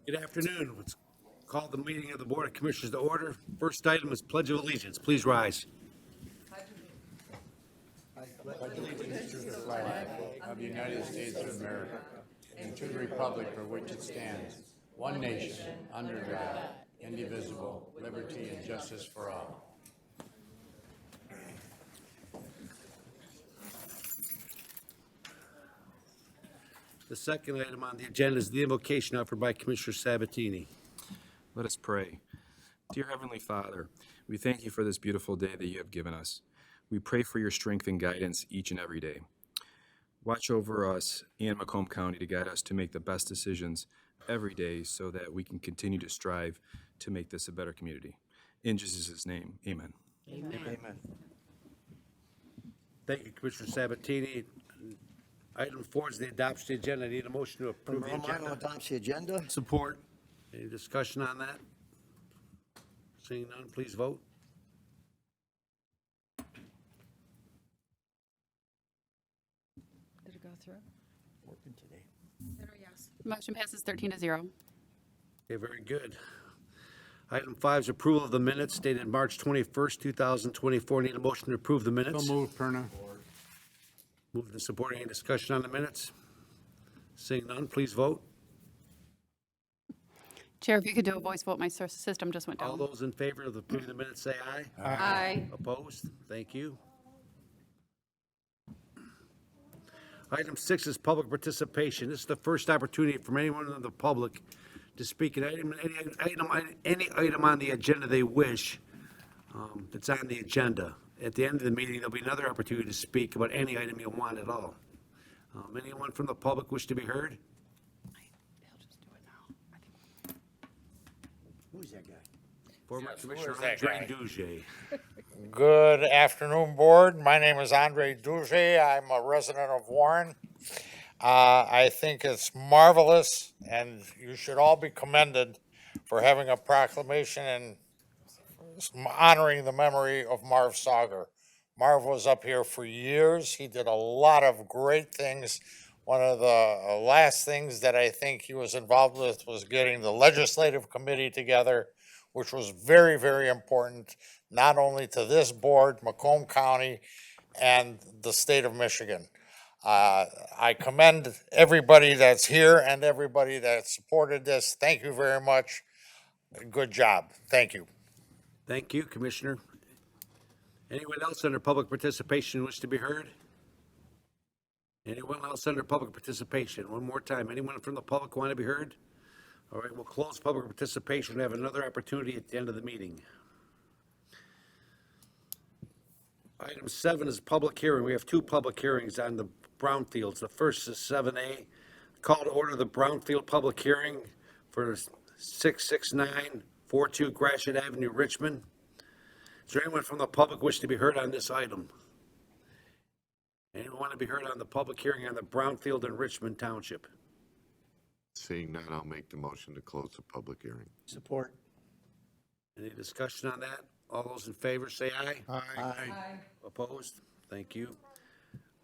Good afternoon. Let's call the meeting of the Board of Commissioners to order. First item is Pledge of Allegiance. Please rise. Pledge allegiance to the flag of the United States of America and to the republic for which it stands, one nation, under God, indivisible, liberty and justice for all. The second item on the agenda is the invocation offered by Commissioner Sabatini. Let us pray. Dear Heavenly Father, we thank you for this beautiful day that you have given us. We pray for your strength and guidance each and every day. Watch over us and Macomb County to guide us to make the best decisions every day so that we can continue to strive to make this a better community. In Jesus' name, amen. Amen. Thank you, Commissioner Sabatini. Item 4 is the adoption of the agenda. I need a motion to approve the Romano agenda. adopts the agenda. Support. Any discussion on that? Seeing none, please vote. Did it go through? Working today. Yes. Motion passes 13-0. Okay, very good. Item 5 is approval of the minutes dated March 21st, 2024. Need a motion to approve the minutes. So moved, Perna. Moved and supported. Any discussion on the minutes? Seeing none, please vote. Chair, if you could do a voice vote, my system just went All down. those in favor of approving the minutes, say aye. Aye. Opposed? Thank you. Item 6 is public participation. This is the first opportunity from anyone in the public to speak any item on the agenda they wish that's on the agenda. At the end of the meeting, there'll be another opportunity to speak about any item you want at all. Anyone from the public wish to be heard? They'll just do it now. Who's that guy? Former Commissioner is that Andre guy? Duge. Good afternoon, Board. My name is Andre Duge. I'm a resident of Warren. I think it's marvelous, and you should all be commended for having a proclamation and honoring the memory of Marv Sauger. Marv was up here for years. He did a lot of great things. One of the last things that I think he was involved with was getting the legislative committee together, which was very, very important, not only to this board, Macomb County, and the state of Michigan. I commend everybody that's here and everybody that supported this. Thank you very much. Good job. Thank you. Thank you, Commissioner. Anyone else under public participation wish to be heard? Anyone else under public participation? One more time. Anyone from the public want to be heard? All right, we'll close public participation and have another opportunity at the end of the meeting. Item 7 is public hearing. We have 2 public hearings on the Brownfields. The first is 7A, call to order the Brownfield public hearing for 66942 Gratiot Avenue, Richmond. Is there anyone from the public wish to be heard on this item? Anyone want to be heard on the public hearing on the Brownfield in Richmond Township? Seeing none, I'll make the motion to close the public hearing. Support. Any discussion on that? All those in favor say aye. Aye. Opposed? Thank you.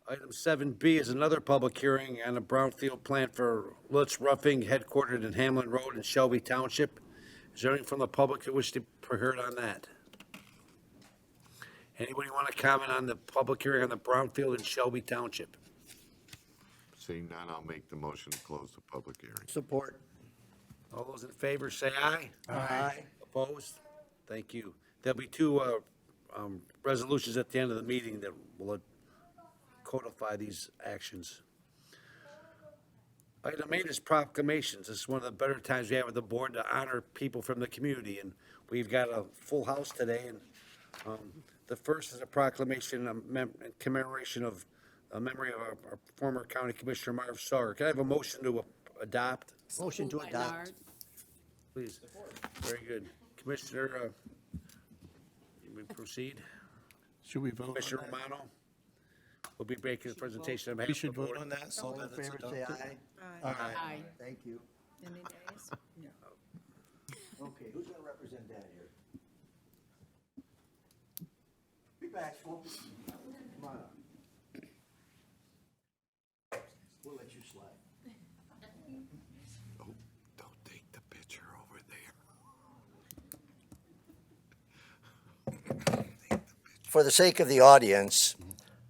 Item 7B is another public hearing on a brownfield plan for Lutz Roughing headquartered in Hamlin Road in Shelby Township. Is there anyone from the public that wish to be heard on that? Anybody want to comment on the public hearing on the brownfield in Shelby Township? Seeing none, I'll make the motion to close the public hearing. Support. All those in favor say aye. Aye. Opposed? Thank you. There'll be 2 resolutions at the end of the meeting that will codify these actions. Item 8 is proclamations. This is one of the better times we have with the board to honor people from the community, and we've got a full house today. And the first is a proclamation in commemoration of a memory of our former county commissioner Marv Sauger. Can I have a motion to adopt? Motion to adopt. Please. Very good. Commissioner, you may proceed. Should we vote on Commissioner that? Romano will be making a presentation on behalf We of the should vote board. on that so All in that it's favor, say adopted. aye. Aye. Thank you. Any days? Okay, who's gonna represent that here? Be back, Smoke. Come on up. We'll let you slide. Oh, don't take the pen. For the sake of the audience,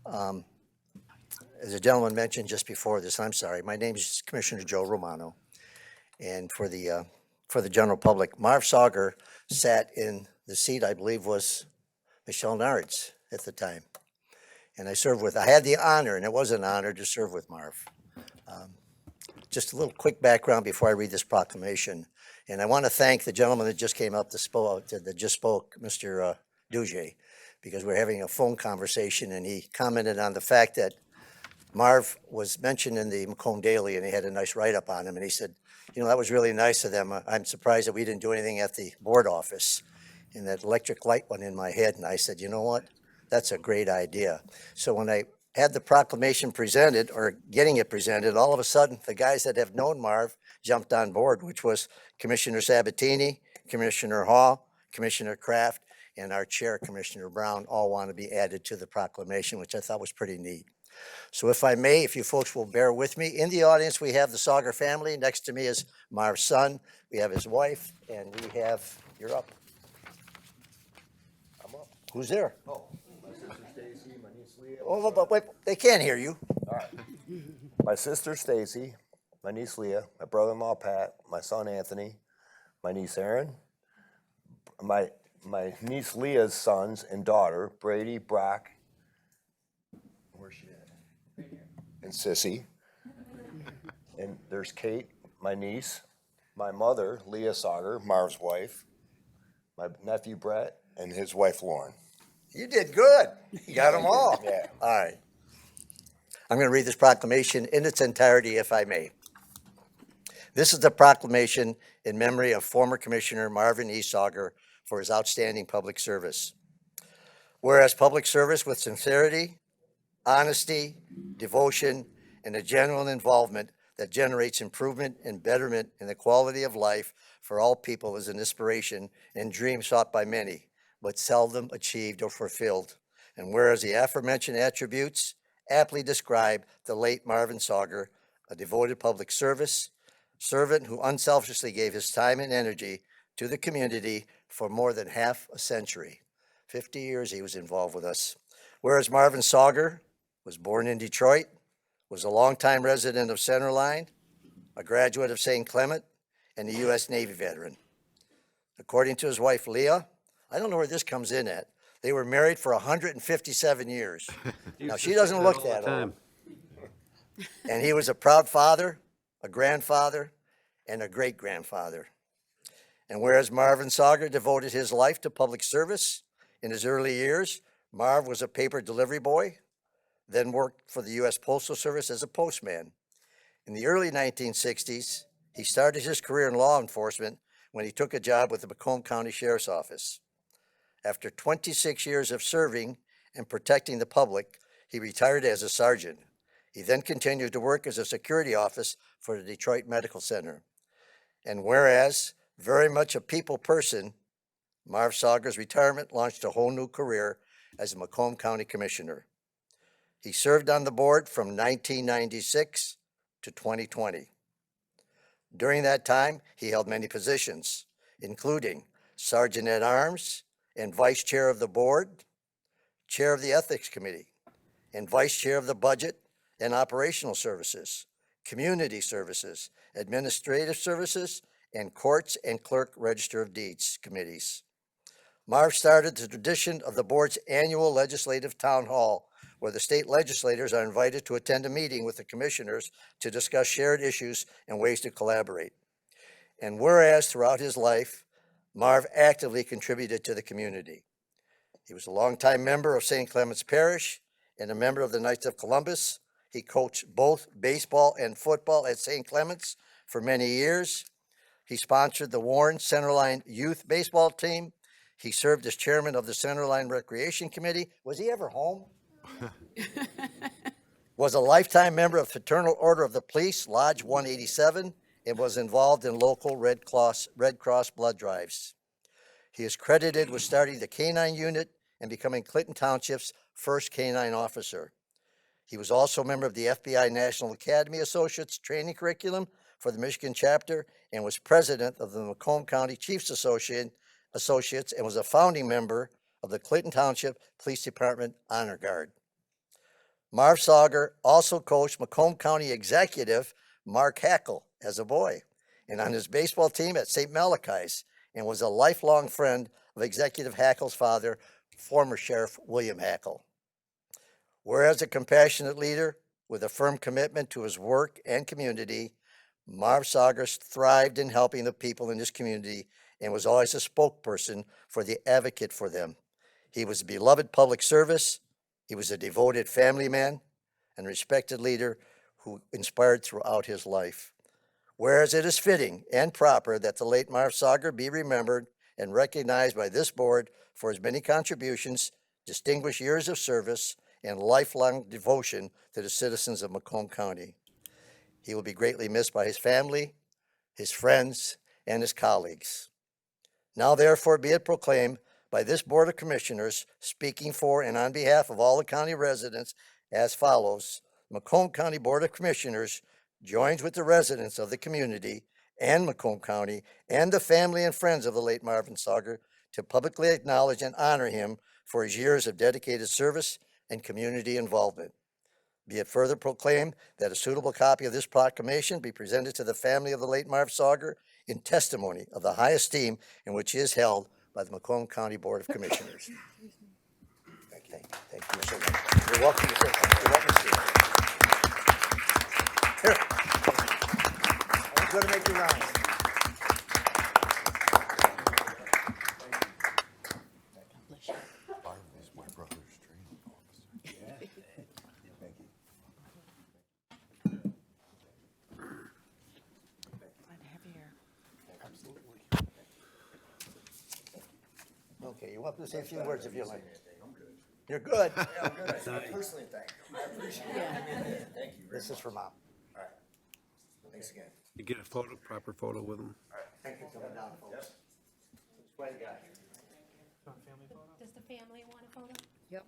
as a gentleman mentioned just before this, I'm sorry, my name is Commissioner Joe Romano. And for the general public, Marv Sauger sat in the seat, I believe was Michelle Nard's at the time. And I had the honor, and it was an honor to serve with Marv. Just a little quick background before I read this proclamation. And I want to thank the gentleman that just came up that just spoke, Mr. Duge, because we're having a phone conversation, and he commented on the fact that Marv was mentioned in the Macomb Daily, and he had a nice write-up on him, and he said, that was really nice of them. I'm surprised that we didn't do anything at the board office. And that electric light went in my head, and I said, you know what? That's a great idea. So when I had the proclamation presented, or getting it presented, all of a sudden, the guys that have known Marv jumped on board, which was Commissioner Sabatini, Commissioner Hall, Commissioner Kraft, and our chair, Commissioner Brown, all want to be added to the proclamation, which I thought was pretty neat. So if I may, if you folks will bear with me, in the audience, we have the Sauger family. Next to me is Marv's son. We have his wife, and we have, you're up. I'm up. Who's there? Oh, my sister Stacy, my niece Leah. Oh, but wait, they can't hear you. All right. My sister Stacy, my niece Leah, my brother-in-law Pat, my son Anthony, my niece Erin, my niece Leah's sons and daughter, Brady, Brock, where's she at? And Sissy. And there's Kate, my niece, my mother, Leah Sauger, Marv's wife, my nephew Brett, and his wife Lauren. You did good. You got them all. Yeah. All right. I'm going to read this proclamation in its entirety, if I may. This is the proclamation in memory of former Commissioner Marvin E. Sauger for his outstanding public service. Whereas public service with sincerity, honesty, devotion, and a genuine involvement that generates improvement and betterment in the quality of life for all people is an inspiration and dream sought by many, but seldom achieved or fulfilled. And whereas the aforementioned attributes aptly describe the late Marvin Sauger, a devoted public servant who unselfishly gave his time and energy to the community for more than half a century. 50 years he was involved with us. Whereas Marvin Sauger was born in Detroit, was a longtime resident of Centerline, a graduate of St. Clement, and a U.S. Navy veteran. According to his wife Leah, I don't know where this comes in at, they were married for 157 years. Now, she doesn't look that old. And he was a proud father, a grandfather, and a great-grandfather. And whereas Marvin Sauger devoted his life to public service in his early years, Marv was a paper delivery boy, then worked for the U.S. Postal Service as a postman. In the early 1960s, he started his career in law enforcement when he took a job with the Macomb County Sheriff's Office. After 26 years of serving and protecting the public, he retired as a sergeant. He then continued to work as a security officer for the Detroit Medical Center. And whereas very much a people person, Marv Sauger's retirement launched a whole new career as a Macomb County Commissioner. He served on the board from 1996 to 2020. During that time, he held many positions, including Sergeant at Arms and Vice Chair of the Board, Chair of the Ethics Committee, and Vice Chair of the Budget and Operational Services, Community Services, Administrative Services, and Courts and Clerk Register of Deeds Committees. Marv started the tradition of the board's annual legislative town hall, where the state legislators are invited to attend a meeting with the commissioners to discuss shared issues and ways to collaborate. And whereas throughout his life, Marv actively contributed to the community. He was a longtime member of St. Clement's Parish and a member of the Knights of Columbus. He coached both baseball and football at St. Clement's for many years. He sponsored the Warren Centerline Youth Baseball Team. He served as chairman of the Centerline Recreation Committee. Was he ever home? Was a lifetime member of Fraternal Order of the Police, Lodge 187, and was involved in local Red Cross blood drives. He is credited with starting the K-9 unit and becoming Clinton Township's first K-9 officer. He was also a member of the FBI National Academy Associates training curriculum for the Michigan chapter and was president of the Macomb County Chiefs Associates and was a founding member of the Clinton Township Police Department Honor Guard. Marv Sauger also coached Macomb County Executive Mark Hackle as a boy and on his baseball team at St. Malachi's, and was a lifelong friend of Executive Hackle's father, former Sheriff William Hackle. Whereas a compassionate leader with a firm commitment to his work and community, Marv Sauger thrived in helping the people in his community and was always a spokesperson for the advocate for them. He was a beloved public service. He was a devoted family man and respected leader who inspired throughout his life. Whereas it is fitting and proper that the late Marv Sauger be remembered and recognized by this board for his many contributions, distinguished years of service, and lifelong devotion to the citizens of Macomb County. He will be greatly missed by his family, his friends, and his colleagues. Now therefore be it proclaimed by this Board of Commissioners, speaking for and on behalf of all the county residents as follows. Macomb County Board of Commissioners joins with the residents of the community and Macomb County and the family and friends of the late Marvin Sauger to publicly acknowledge and honor him for his years of dedicated service and community involvement. Be it further proclaimed that a suitable copy of this proclamation be presented to the family of the late Marv Sauger in testimony of the high esteem in which he is held by the Macomb County Board of Commissioners. Thank you. Thank you, Mr. Mayor. You're welcome to sit. You're welcome to sit. Here. I'm going to make you rounds. Okay, you're welcome to say a few words if you like. You're good. Yeah, I'm good. I personally thank you. I appreciate it. Thank you. This is for Mom. All right. Thanks again. You get a photo, proper photo with them. All right. Thank you for coming down, folks. Quite a guy. Does the family want a photo? Yep.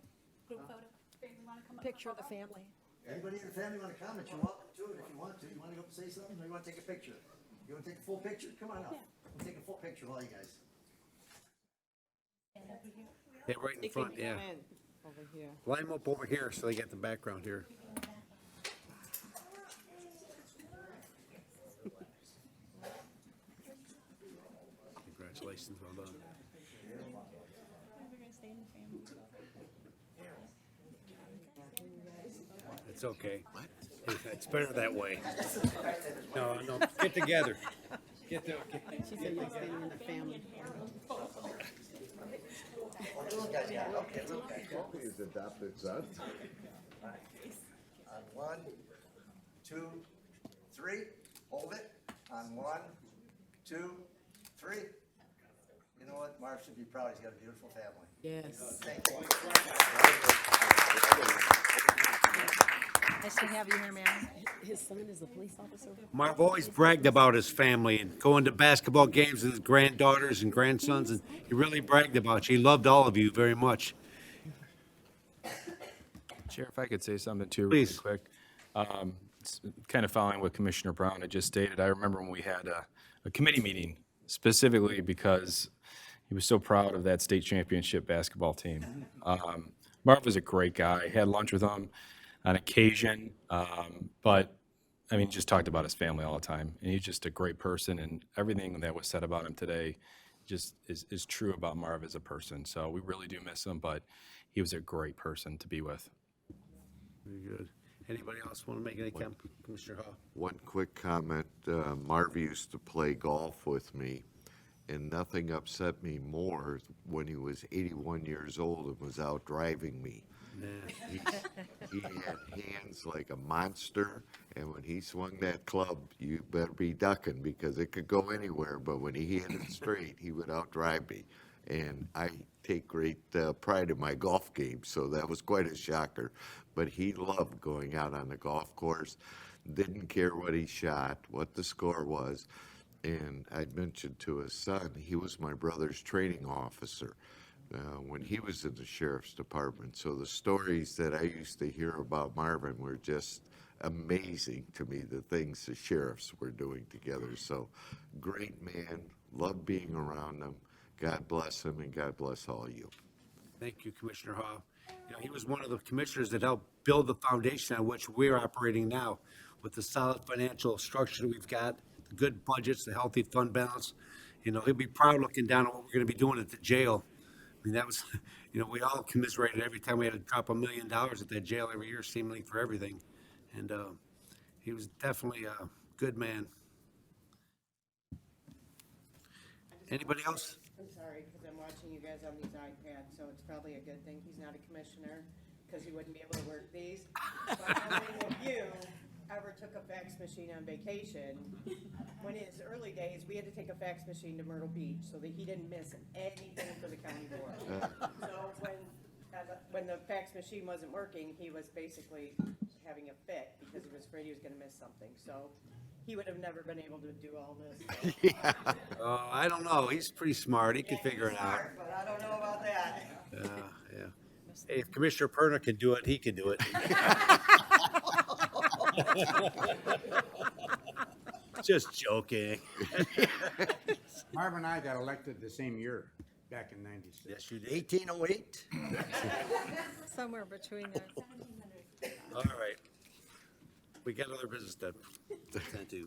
Group photo? Picture of the family. Anybody in the family want to comment? You're welcome to it if you want to. You want to go up and say something, or you want to take a picture? You want to take a full picture? Come on up. We'll take a full picture of all you guys. Yeah, right in front, yeah. Over here. Line them up over here so they get the background here. Congratulations, well done. It's okay. It's better that way. No, get together. Get there. She said you're staying in the family. Little guys, yeah. Okay, little guys. His adopted son. On 1, 2, 3. Hold it. On 1, 2, 3. You know what? Marv should be proud. He's got a beautiful family. Yes. Thank you. Nice to have you here, man. His son is a police officer. Marv always bragged about his family and going to basketball games with his granddaughters and grandsons, and he really bragged about you. He loved all of you very much. Chair, if I could say something too, really Please. quick. It's kind of following what Commissioner Brown had just stated. I remember when we had a committee meeting specifically because he was so proud of that state championship basketball team. Marv was a great guy. Had lunch with him on occasion, but I mean, just talked about his family all the time. And he's just a great person, and everything that was said about him today just is true about Marv as a person. So we really do miss him, but he was a great person to be with. Very good. Anybody else want to make any comment? Commissioner Hall? One quick comment. Marv used to play golf with me, and nothing upset me more when he was 81 years old and was out driving me. He had hands like a monster, and when he swung that club, you better be ducking because it could go anywhere. But when he hit it straight, he would outdrive me. And I take great pride in my golf game, so that was quite a shocker. But he loved going out on the golf course, didn't care what he shot, what the score was. And I'd mentioned to his son, he was my brother's training officer when he was in the sheriff's department. So the stories that I used to hear about Marvin were just amazing to me, the things the sheriffs were doing together. So great man, loved being around him. God bless him, and God bless all of you. Thank you, Commissioner Hall. You know, he was one of the commissioners that helped build the foundation on which we're operating now, with the solid financial structure that we've got, the good budgets, the healthy fund balance. You know, he'll be proud looking down at what we're gonna be doing at the jail. I mean, that was, you know, we all commiserated every time we had to drop $1 million at that jail every year, seemingly for everything. And he was definitely a good man. Anybody else? I'm sorry, because I'm watching you guys on these iPads, so it's probably a good thing he's not a commissioner, because he wouldn't be able to work these. But I'm wondering if you ever took a fax machine on vacation. When in his early days, we had to take a fax machine to Myrtle Beach so that he didn't miss anything for the county board. So when the fax machine wasn't working, he was basically having a fit because he was afraid he was gonna miss something. So he would have never been able to do all this. I don't know. He's pretty smart. He can figure it out. But I don't know about that. Yeah. Hey, if Commissioner Perna can do it, he can do it. Just joking. Marvin and I got elected the same year, back in '96. Yes, you did. 1808? Somewhere between there. All right. We got other business to attend to.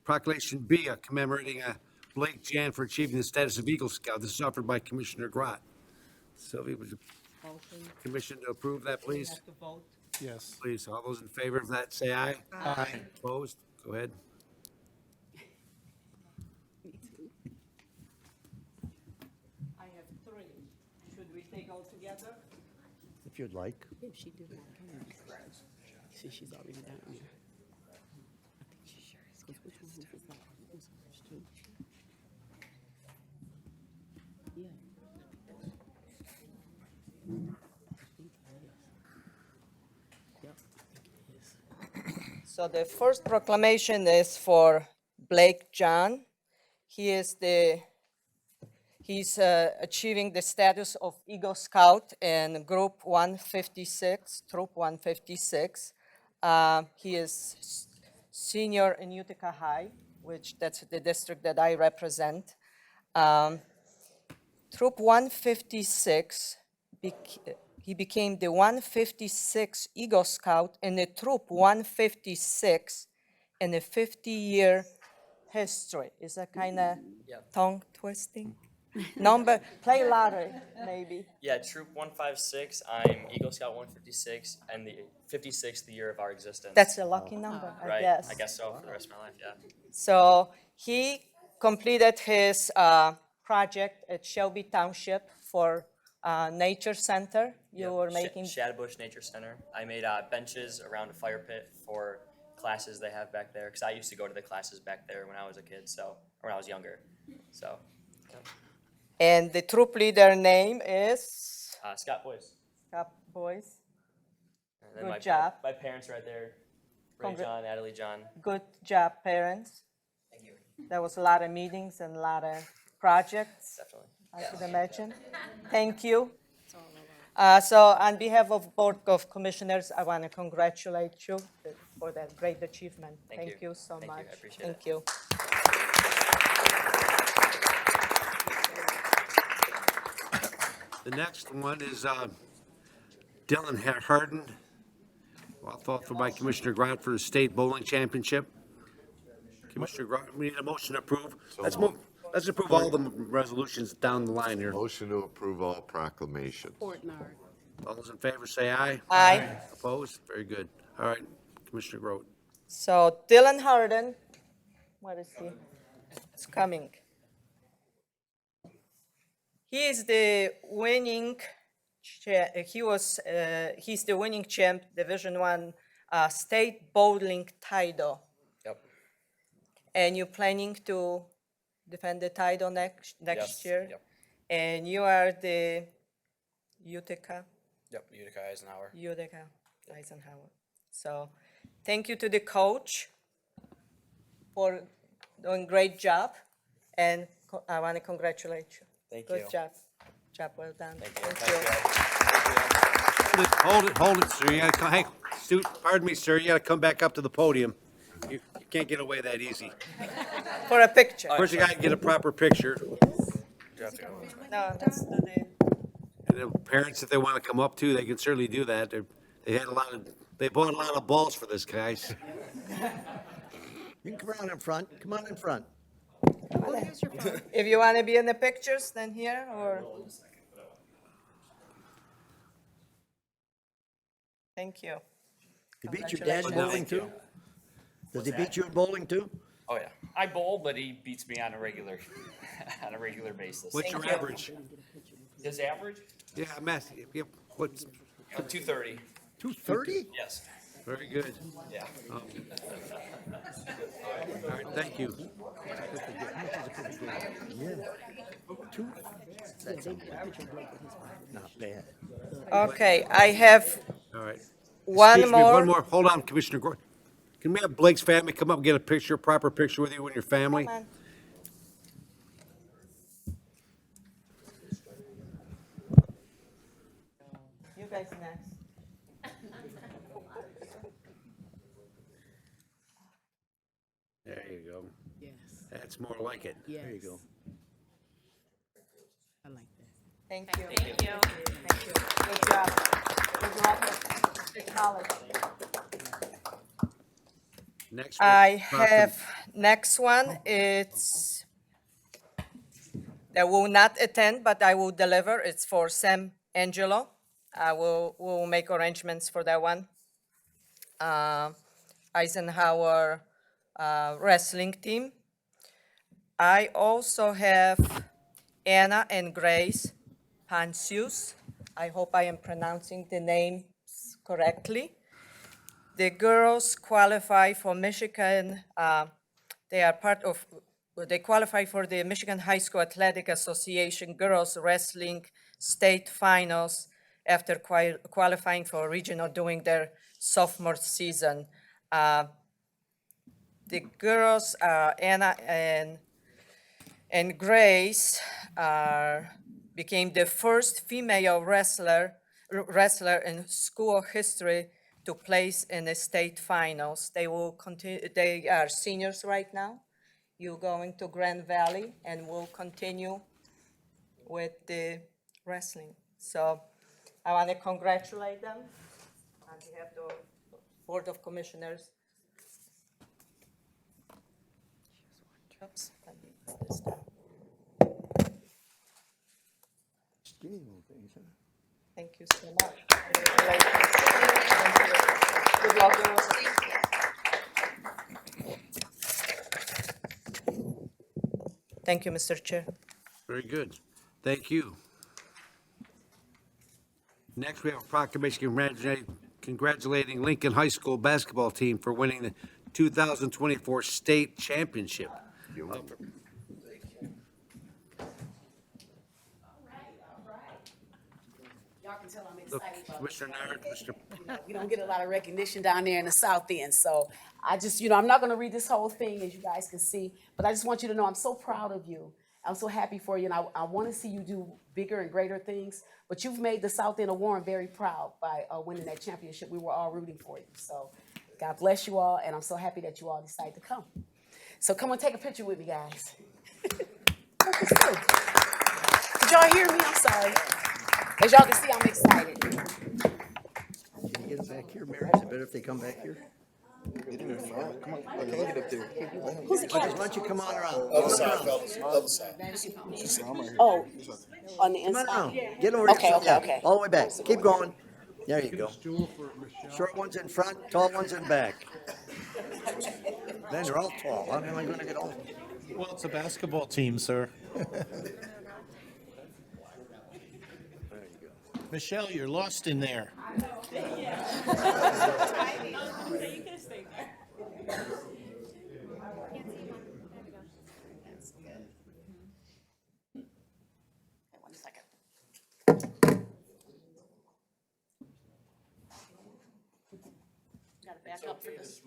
Proclamation B, commemorating Blake Jahn for achieving the status of Eagle Scout. This is offered by Commissioner Grot. Sylvia, would you commission to approve that, please? Yes. Please, all those in favor of that, say aye. Aye. Opposed? Go ahead. I have three. Should we take all together? If you'd like. Yeah, she did not come. See, she's already done it. I think she sure is. Which one was that? It was hers too. Yeah. Yep, I think it is. So the first proclamation is for Blake Jahn. He's achieving the status of Eagle Scout in Group 156, Troop 156. He is senior in Utica High, which that's the district that I represent. Troop 156, he became the 156 Eagle Scout in the Troop 156 in a 50-year history. Is that kind of tongue twisting? Number, play louder, maybe. Yeah, Troop 156, I'm Eagle Scout 156, and the 56th year of our existence. That's a lucky number, I right? guess. I guess so, for the rest of my life, yeah. So he completed his project at Shelby Township for Nature Center. You were making. Shadowbush Nature Center. I made benches around a fire pit for classes they have back there, because I used to go to the classes back there when I was a kid, so, or when I was younger, so. Yeah. And the troop leader name is? Scott Boyce. Scott Boyce. And then Good job. My parents right there, Ray John, Natalie John. Good job, parents. Thank you. There was a lot of meetings and a lot of projects, Definitely. I could imagine. Thank you. So on behalf of Board of Commissioners, I want to congratulate you for that great achievement. Thank you so Thank much. you. I appreciate Thank it. you. The next one is Dylan Harden, authored by Commissioner Grant for the State Bowling Championship. Commissioner Grant, we need a motion to approve. Let's approve all the resolutions down the line here. Motion to approve all proclamations. Fortnard. All those in favor say aye. Aye. Opposed? Very good. All right, Commissioner Grote. So Dylan Harden, where is he? It's coming. He is the winning. He's the winning champ, Division I state bowling title. Yep. And you're planning to defend the title next Yes, year. yep. And you are the Utica. Yep, Utica Eisenhower. Eisenhower. So, thank you to the coach for doing a great job, and I want to congratulate you. Thank you. Good job. Job well done. Thank you. Hold it, sir. You gotta come, hey, pardon me, sir, you gotta come back up to the podium. You can't get away that easy. For a picture. First, you gotta get a proper picture. No, let's do the. the parents, if they want to come up too, they can certainly do that. They bought a lot of balls for this, guys. You can come around in front. Come on in front. If you want to be in the pictures, then here, or? Thank you. He beat your dad in bowling too? Does he beat you in bowling too? Oh yeah, I bowl, but he beats me on a regular, on a regular basis. What's your average? His average? Yeah, I'm asking. Yep. What's 230. 230? Yes. very good? Yeah. All right, thank you. Not bad. Okay, I have All right. one Excuse me, more. one more. Hold on, Commissioner Gordon. Can we have Blake's family come up and get a picture, a proper picture with you and your family? Come on. You guys next. There you go. Yes. That's more like it. Yes. There you go. I like that. Thank you. Thank you. Thank you. Good job. Good job. Acknowledge. Next. I have, next one, it's, that will not attend, but I will deliver. It's for Sam Angelo. We'll make arrangements for that one. Eisenhower wrestling team. I also have Anna and Grace Pansius. I hope I am pronouncing the names correctly. The girls qualify for Michigan, they qualify for the Michigan High School Athletic Association Girls Wrestling State Finals after qualifying for regional during their sophomore season. The girls, Anna and Grace, became the first female wrestler in school history to place in the state finals. They will continue. They are seniors right now. You're going to Grand Valley and will continue with the wrestling. So I want to congratulate them on behalf of the Board of Commissioners. Oops, let me put this down. Thank you so much. Congratulations. Good luck, girls. Thank you, Mr. Chair. Very good. Thank you. Next, we have a proclamation congratulating Lincoln High School basketball team for winning the 2024 state championship. Y'all can tell I'm Look, excited about Commissioner Nard, Mr. We don't get a lot of recognition down there in the South End, so I just, I'm not gonna read this whole thing, as you guys can see, but I just want you to know I'm so proud of you. I'm so happy for you, and I wanna see you do bigger and greater things, but you've made the South End of Warren very proud by winning that championship. We were all rooting for you, so God bless you all, and I'm so happy that you all decided to come. So come on, take a picture with me, guys. Did y'all hear me? I'm sorry. As y'all can see, I'm excited. Can you get them back here, Mary? Is it better if they come back here? Get in there, front. Come on, I can't get up there. Who's the Why don't you come on around? Other side, fellas, other side. Oh, on the Come on inside? around. Get over Okay, here. okay, Yeah, okay. all the way back. Keep going. There you go. Short ones in front, tall ones in back. Then they're all tall. How am I gonna get all? Well, it's a basketball team, sir. Michelle, you're lost in there. One second. Gotta back up for this.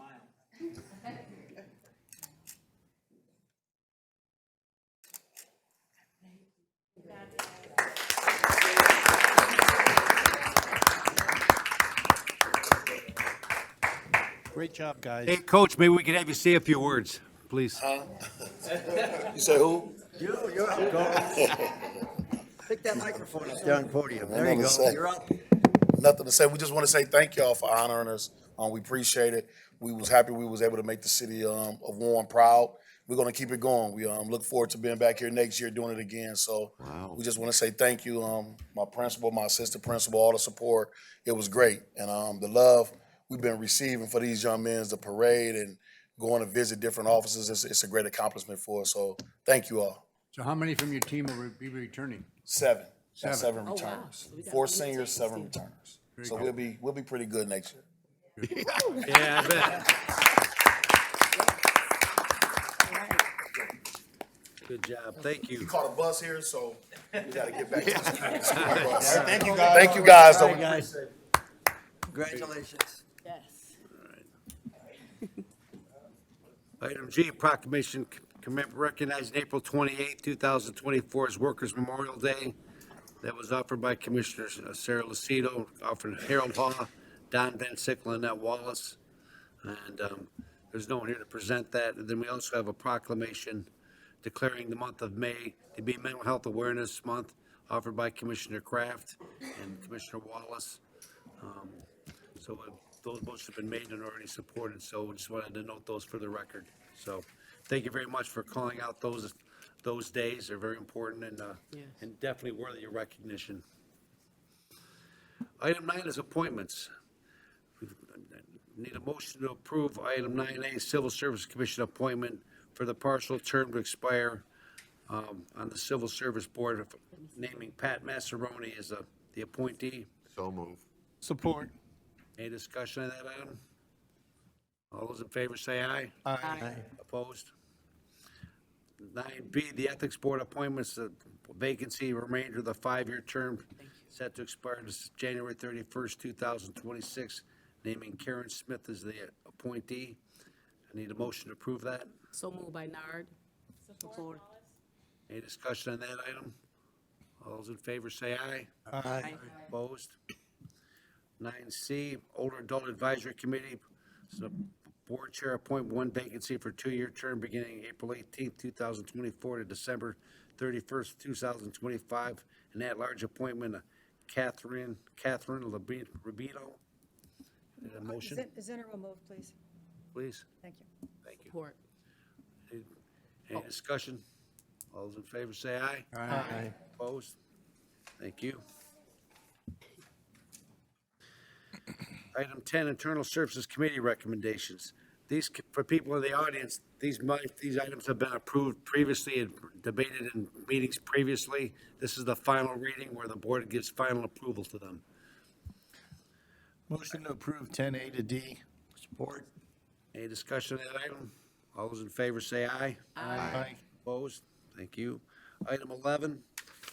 Great job, guys. Hey, Coach, maybe we can have you say a few words, please. You say who? You're up, Coach. Pick that microphone up there on the podium. There you Another go. set. You're up. Nothing to say. We just want to say thank y'all for honoring us. We appreciate it. We was happy we was able to make the city of Warren proud. We're going to keep it going. We look forward to being back here next year doing it again. So we just want to say thank you, my principal, my assistant principal, all the support. It was great. And the love we've been receiving for these young men, the parade and going to visit different offices, it's a great accomplishment for us. So thank you all. So how many from your team will be returning? 7. Seven. 7 Oh, wow. returners. So we got 4 a good seniors, team. 7 returners. So we'll be pretty good next year. Yeah, I bet. Good job. Thank We you. caught a bus here, so we got to get back to the school bus. Thank you, guys. Thank you, guys. All though. right, guys. Congratulations. Yes. Item G, proclamation recognizing April 28, 2024 as Workers' Memorial Day. That was offered by Commissioners Sarah Lucido, offered Harold Haw, Don Van Sickle, and Annette Wallace. And there's no one here to present that. And then we also have a proclamation declaring the month of May to be Mental Health Awareness Month, offered by Commissioner Kraft and Commissioner Wallace. Those votes have been made and already supported, so just wanted to note those for the record. So thank you very much for calling out those days. They're very important and definitely worthy of recognition. Item 9 is appointments. We need a motion to approve item 9A, Civil Service Commission appointment for the partial term to expire on the Civil Service Board, naming Pat Massaroni as the appointee. So move. Support. Any discussion on that item? All those in favor say aye. Aye. Opposed? 9B, the Ethics Board appointments, the vacancy remainder of the 5-year term set to expire this January 31st, 2026, naming Karen Smith as the appointee. I need a motion to approve that. So moved by Nard. Support. Any discussion on that item? All those in favor say aye. Aye. Opposed? 9C, Older Adult Advisory Committee, so board chair appoint one vacancy for 2-year term beginning April 18th, 2024 to December 31st, 2025. An at-large appointment of Catherine Rubito. Need a motion, Presenter will move, please. please? Thank you. Thank you. Support. Any discussion? All those in favor say aye. Aye. Opposed? Thank you. Item 10, Internal Services Committee recommendations. These, for people in the audience, these items have been approved previously and debated in meetings previously. This is the final reading where the board gives final approval to them. Motion to approve 10A to D. Support. Any discussion on that item? All those in favor say aye. Aye. Opposed? Thank you. Item 11,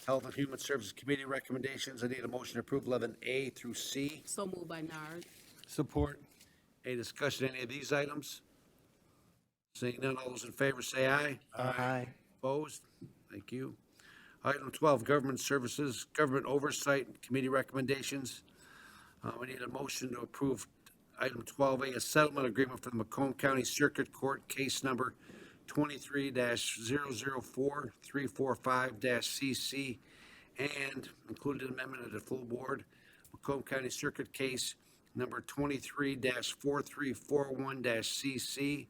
Health and Human Services Committee recommendations. I need a motion to approve 11A through C. So moved by Nard. Support. Any discussion on any of these items? Seeing none, all those in favor say aye. Aye. Opposed? Thank you. Item 12, Government Services, Government Oversight Committee recommendations. We need a motion to approve item 12A, a settlement agreement for the Macomb County Circuit Court, case number 23-004345-CC, and included amendment of the full board, Macomb County Circuit case number 23-4341-CC,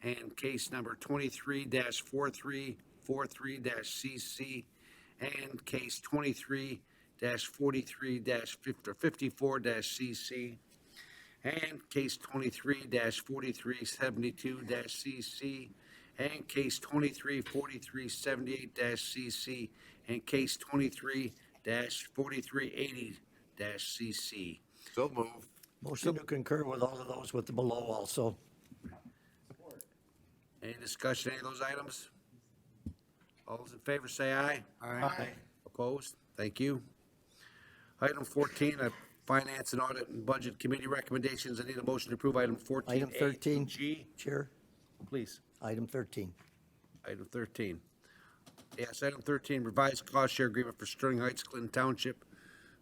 and case number 23-4343-CC, and case 23-43-54-CC, and case 23-4372-CC, and case 23-4378-CC, and case 23-4380-CC. So move. Motion to concur with all of those with the below also. Any discussion, any of those items? All those in favor say aye. Aye. Opposed? Thank you. Item 14, Finance and Audit and Budget Committee recommendations. I need a motion to approve item 14. Item 13. G, Chair, please. item 13. Item 13. Yes, item 13, revised cost share agreement for Sterling Heights, Clinton Township.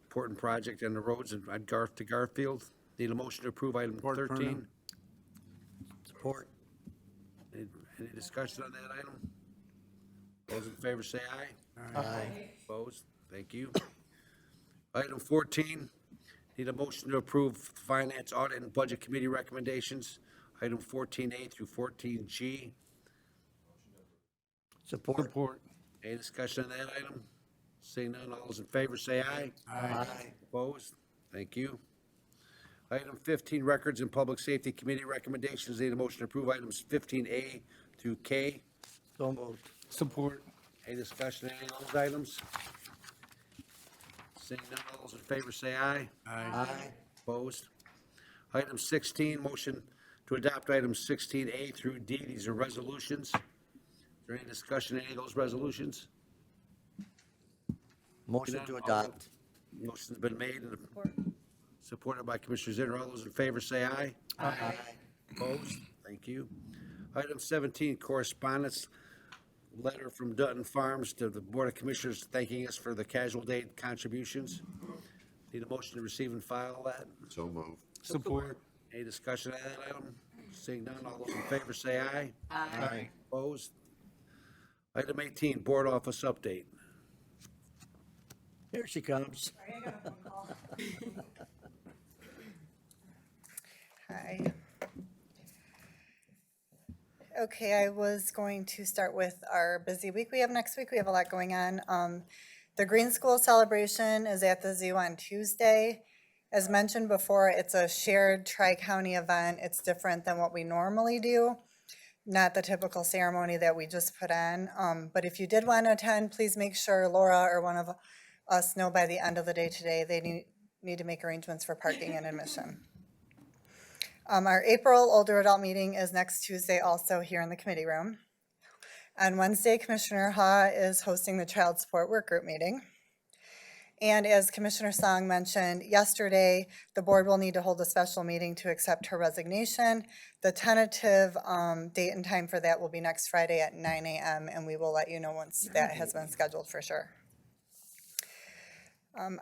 Important project on the roads in Garth to Garfield. Need a motion to approve item 13. Support. Any discussion on that item? Those in favor say aye. Aye. Opposed? Thank you. Item 14, need a motion to approve Finance, Audit, and Budget Committee recommendations. Item 14A through 14G. Support. Support. Any discussion on that item? Seeing none, all those in favor say aye. Aye. Opposed? Thank you. Item 15, Records and Public Safety Committee recommendations. Need a motion to approve items 15A through K. So moved. Support. Any discussion on any of those items? Seeing none, all those in favor say aye. Aye. Opposed? Item 16, motion to adopt items 16A through D. These are resolutions. Is there any discussion on any of those resolutions? Motion to adopt. Motion's been made and supported by Commissioner Zinner. All those in favor say aye. Aye. Opposed? Thank you. Item 17, correspondence, letter from Dutton Farms to the Board of Commissioners thanking us for the casual day contributions. Need a motion to receive and file that. So moved. Support. Any discussion on that item? Seeing none, all those in favor say aye. Aye. Opposed? Item 18, board office update. Here she comes. Hi. Okay, I was going to start with our busy week we have next week. We have a lot going on. The Green School celebration is at the zoo on Tuesday. As mentioned before, it's a shared tri-county event. It's different than what we normally do, not the typical ceremony that we just put on. But if you did want to attend, please make sure Laura or one of us know by the end of the day today. They need to make arrangements for parking and admission. Our April older adult meeting is next Tuesday, also here in the committee room. On Wednesday, Commissioner Ha is hosting the Child Support Work Group meeting. And as Commissioner Song mentioned yesterday, the board will need to hold a special meeting to accept her resignation. The tentative date and time for that will be next Friday at 9 a.m. and we will let you know once that has been scheduled for sure.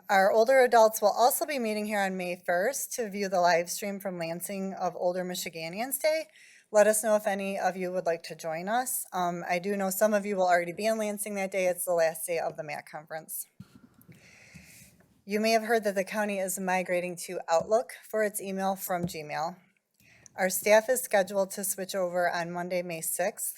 Our older adults will also be meeting here on May 1st to view the live stream from Lansing of Older Michiganians Day. Let us know if any of you would like to join us. I do know some of you will already be in Lansing that day. It's the last day of the MAC conference. You may have heard that the county is migrating to Outlook for its email from Gmail. Our staff is scheduled to switch over on Monday, May 6th,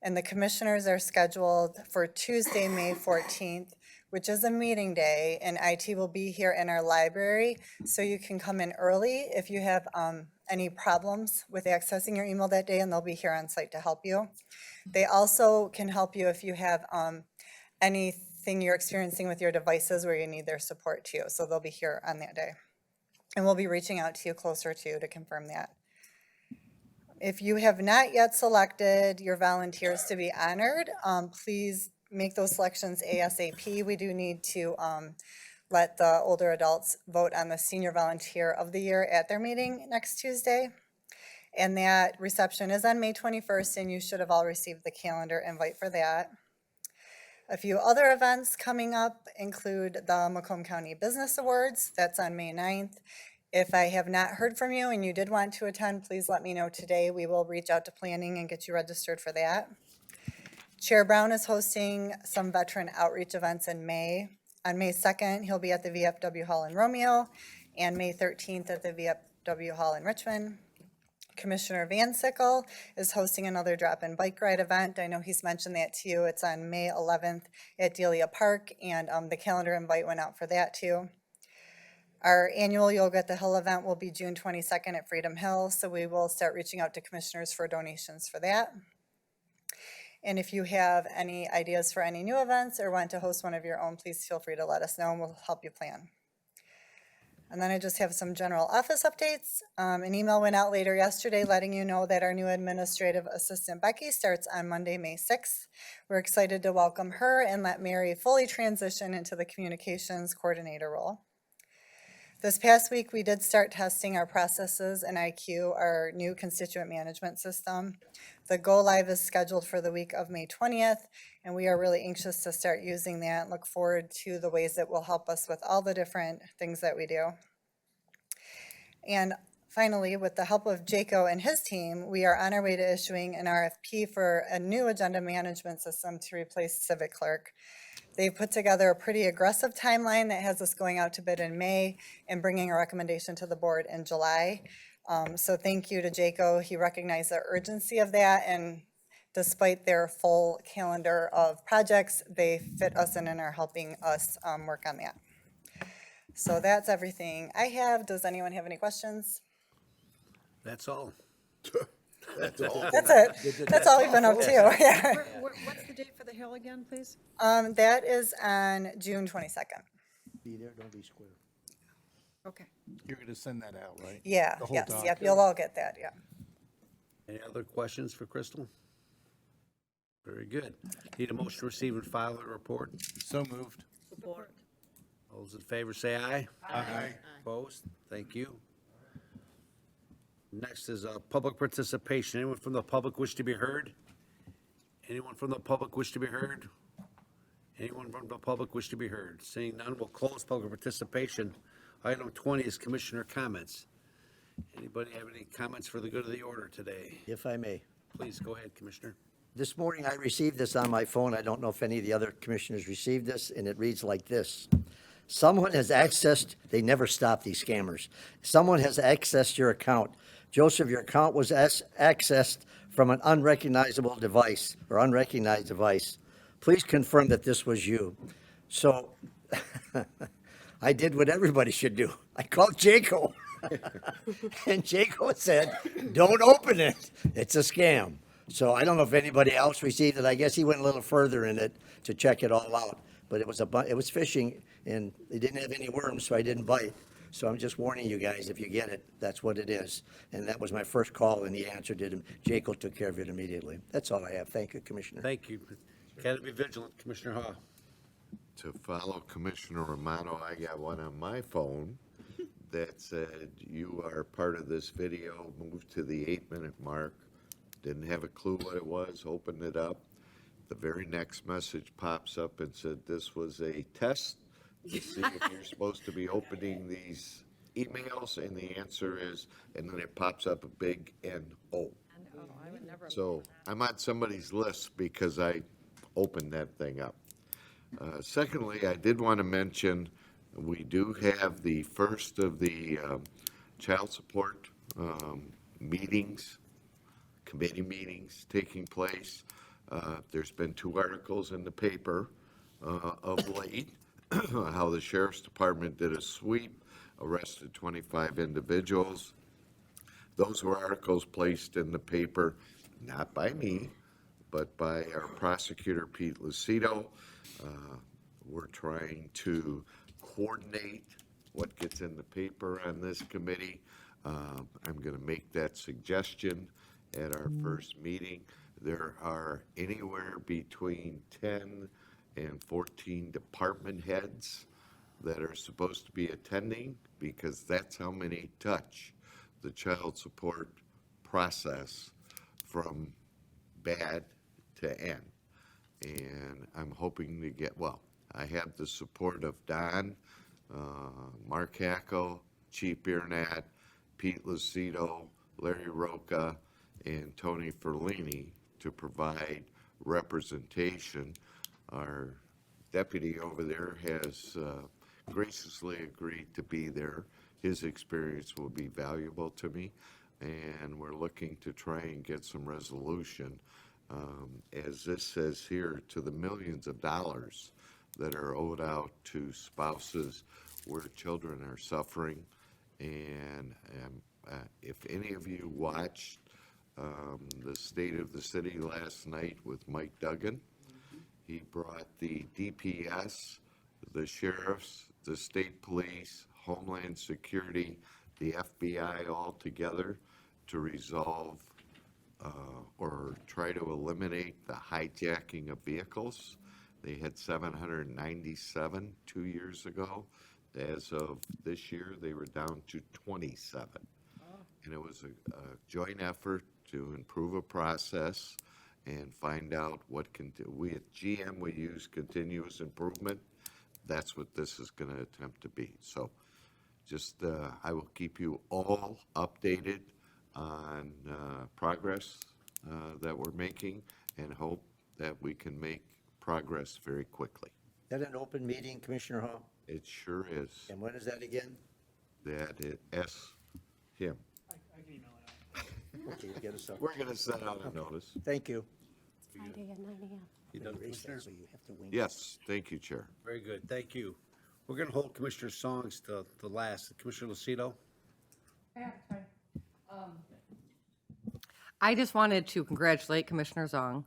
and the commissioners are scheduled for Tuesday, May 14th, which is a meeting day, and IT will be here in our library, so you can come in early if you have any problems with accessing your email that day, and they'll be here on site to help you. They also can help you if you have anything you're experiencing with your devices where you need their support too, so they'll be here on that day. And we'll be reaching out to you closer to confirm that. If you have not yet selected your volunteers to be honored, please make those selections ASAP. We do need to let the older adults vote on the Senior Volunteer of the Year at their meeting next Tuesday. And that reception is on May 21st, and you should have all received the calendar invite for that. A few other events coming up include the Macomb County Business Awards. That's on May 9th. If I have not heard from you and you did want to attend, please let me know today. We will reach out to planning and get you registered for that. Chair Brown is hosting some veteran outreach events in May. On May 2nd, he'll be at the VFW Hall in Romeo, and May 13th at the VFW Hall in Richmond. Commissioner Van Sickle is hosting another drop-in bike ride event. I know he's mentioned that to you. It's on May 11th at Delia Park, and the calendar invite went out for that too. Our annual Yoga at the Hill event will be June 22nd at Freedom Hill, so we will start reaching out to commissioners for donations for that. And if you have any ideas for any new events or want to host one of your own, please feel free to let us know and we'll help you plan. And then I just have some general office updates. An email went out later yesterday letting you know that our new administrative assistant Becky starts on Monday, May 6th. We're excited to welcome her and let Mary fully transition into the communications coordinator role. This past week, we did start testing our processes in IQ, our new constituent management system. The go live is scheduled for the week of May 20th, and we are really anxious to start using that and look forward to the ways it will help us with all the different things that we do. And finally, with the help of Jaco and his team, we are on our way to issuing an RFP for a new agenda management system to replace Civic Clerk. They've put together a pretty aggressive timeline that has us going out to bid in May and bringing a recommendation to the board in July. So thank you to Jaco. He recognized the urgency of that, and despite their full calendar of projects, they fit us in and are helping us work on that. So that's everything I have. Does anyone have any questions? That's all. That's all. That's it. That's all we've been up to, yeah. What's the date for the Hill again, please? That is on June 22nd. Be there, don't be square. Okay. You're gonna send that out, right? Yeah, The whole yes, doc. yep, you'll all get that, yeah. Any other questions for Crystal? Very good. Need a motion to receive and file the report. So moved. Support. All those in favor say aye. Aye. Opposed? Thank you. Next is public participation. Anyone from the public wish to be heard? Anyone from the public wish to be heard? Anyone from the public wish to be heard? Seeing none, we'll close public participation. Item 20 is commissioner comments. Anybody have any comments for the good of the order today? If I may. Please go ahead, Commissioner. This morning, I received this on my phone. I don't know if any of the other commissioners received this, and it reads like this. Someone has accessed, they never stop, these scammers. Someone has accessed your account. Joseph, your account was accessed from an unrecognizable device or unrecognized device. Please confirm that this was you. So I did what everybody should do. I called Jaco. And Jaco said, don't open it. It's a scam. So I don't know if anybody else received it. I guess he went a little further in it to check it all out. But it was phishing, and it didn't have any worms, so I didn't bite. So I'm just warning you guys, if you get it, that's what it is. And that was my first call, and he answered it. Jaco took care of it immediately. That's all I have. Thank you, Commissioner. Thank you. Got to be vigilant, Commissioner Haw. To follow Commissioner Romano, I got one on my phone that said, you are part of this video, moved to the 8-minute mark. Didn't have a clue what it was, opened it up. The very next message pops up and said, this was a test to see if you're supposed to be opening these emails, and the answer is, and then it pops up a big N-O. So I'm on somebody's list because I opened that thing up. Secondly, I did want to mention, we do have the first of the child support meetings, committee meetings taking place. There's been 2 articles in the paper of late, how the Sheriff's Department did a sweep, arrested 25 individuals. Those were articles placed in the paper, not by me, but by our prosecutor, Pete Lucido. We're trying to coordinate what gets in the paper on this committee. I'm going to make that suggestion at our first meeting. There are anywhere between 10 and 14 department heads that are supposed to be attending, because that's how many touch the child support process from bad to end. And I'm hoping to get, well, I have the support of Don, Mark Hackel, Chief Biernat, Pete Lucido, Larry Roca, and Tony Ferlini to provide representation. Our deputy over there has graciously agreed to be there. His experience will be valuable to me, and we're looking to try and get some resolution, as this says here, to the millions of dollars that are owed out to spouses where children are suffering. And if any of you watched the State of the City last night with Mike Duggan, he brought the DPS, the sheriffs, the state police, Homeland Security, the FBI all together to resolve or try to eliminate the hijacking of vehicles. They had 797 2 years ago. As of this year, they were down to 27. And it was a joint effort to improve a process and find out what can do. We at GM, we use continuous improvement. That's what this is going to attempt to be. So just, I will keep you all updated on progress that we're making, and hope that we can make progress very quickly. that an open meeting, Commissioner Hall? It sure is. And when is that again? That it, him. Okay, get us up. We're gonna send out a notice. Thank you. Friday at 9 a.m. You done, Commissioner? So you have to wait. Yes, thank you, Chair. Very good, thank you. We're gonna hold Commissioner Songs to the last. Commissioner Lucido? I just wanted to congratulate Commissioner Zong,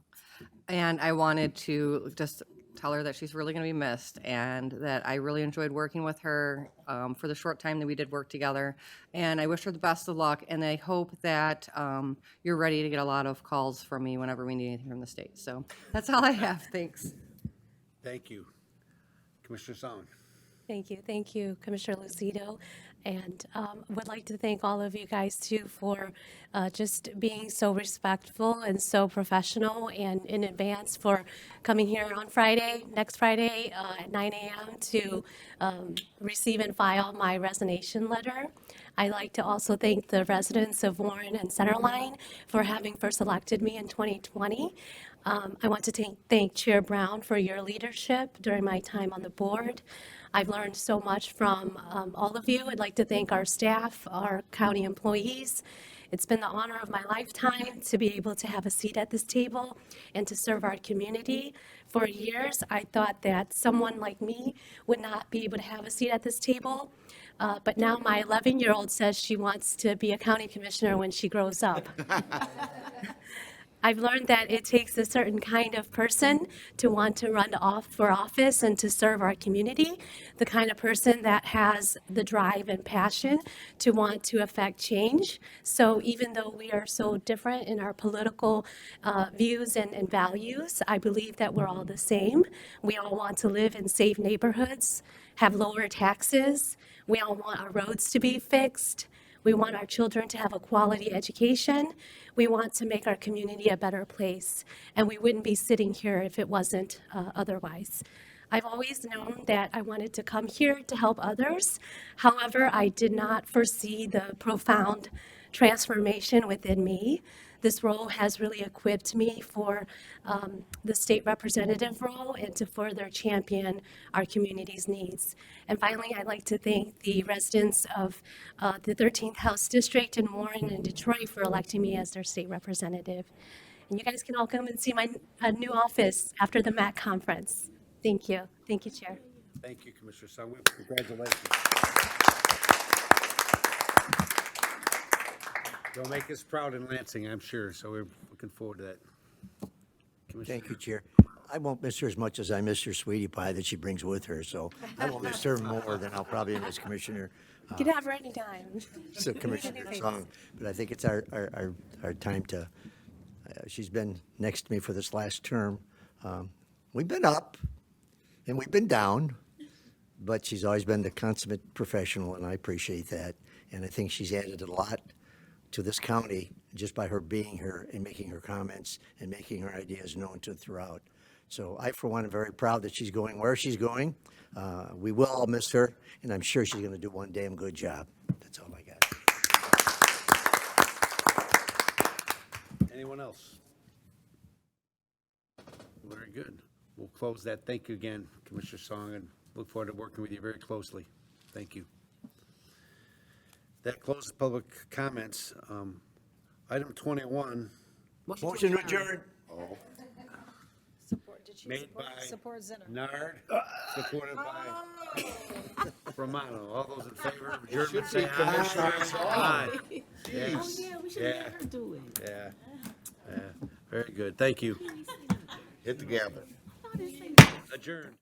and I wanted to just tell her that she's really going to be missed, and that I really enjoyed working with her for the short time that we did work together. And I wish her the best of luck, and I hope that you're ready to get a lot of calls from me whenever we need anything from the state. So that's all I have. Thanks. Thank you. Commissioner Song? Thank you, Commissioner Lucido, and would like to thank all of you guys too for just being so respectful and so professional, and in advance for coming here on next Friday at 9 a.m. to receive and file my resignation letter. I'd like to also thank the residents of Warren and Centerline for having first elected me in 2020. I want to thank Chair Brown for your leadership during my time on the board. I've learned so much from all of you. I'd like to thank our staff, our county employees. It's been the honor of my lifetime to be able to have a seat at this table and to serve our community. For years, I thought that someone like me would not be able to have a seat at this table. But now my 11-year-old says she wants to be a county commissioner when she grows up. I've learned that it takes a certain kind of person to want to run for office and to serve our community, the kind of person that has the drive and passion to want to affect change. So even though we are so different in our political views and values, I believe that we're all the same. We all want to live in safe neighborhoods, have lower taxes. We all want our roads to be fixed. We want our children to have a quality education. We want to make our community a better place, and we wouldn't be sitting here if it wasn't otherwise. I've always known that I wanted to come here to help others. However, I did not foresee the profound transformation within me. This role has really equipped me for the state representative role and to further champion our community's needs. And finally, I'd like to thank the residents of the 13th House District in Warren and Detroit for electing me as their state representative. And you guys can all come and see my new office after the MAC conference. Thank you. Thank you, Chair. Thank you, Commissioner Song. Congratulations. You'll make us proud in Lansing, I'm sure, so we're looking forward to that. Thank you, Chair. I won't miss her as much as I miss her sweetie pie that she brings with her, so I won't miss her more than I'll probably miss Commissioner. You can have her anytime. So Commissioner Song, but I think it's our time to, she's been next to me for this last term. We've been up and we've been down, but she's always been the consummate professional, and I appreciate that. And I think she's added a lot to this county just by her being here and making her comments and making her ideas known to throughout. So I, for one, am very proud that she's going where she's going. We will all miss her, and I'm sure she's going to do one damn good job. That's all I got. Anyone else? Very good. We'll close that. Thank you again, Commissioner Song, and look forward to working with you very closely. Thank you. That closes public comments. Item 21. Motion to adjourn. Oh. Made by Zinner. Nard, supported by Romano. All those in favor of adjournment, say aye. Aye. Yes. Yeah, we should Yeah. let her do it. Yeah. Yeah. Very good. Thank you. Hit the gavel. Adjourned.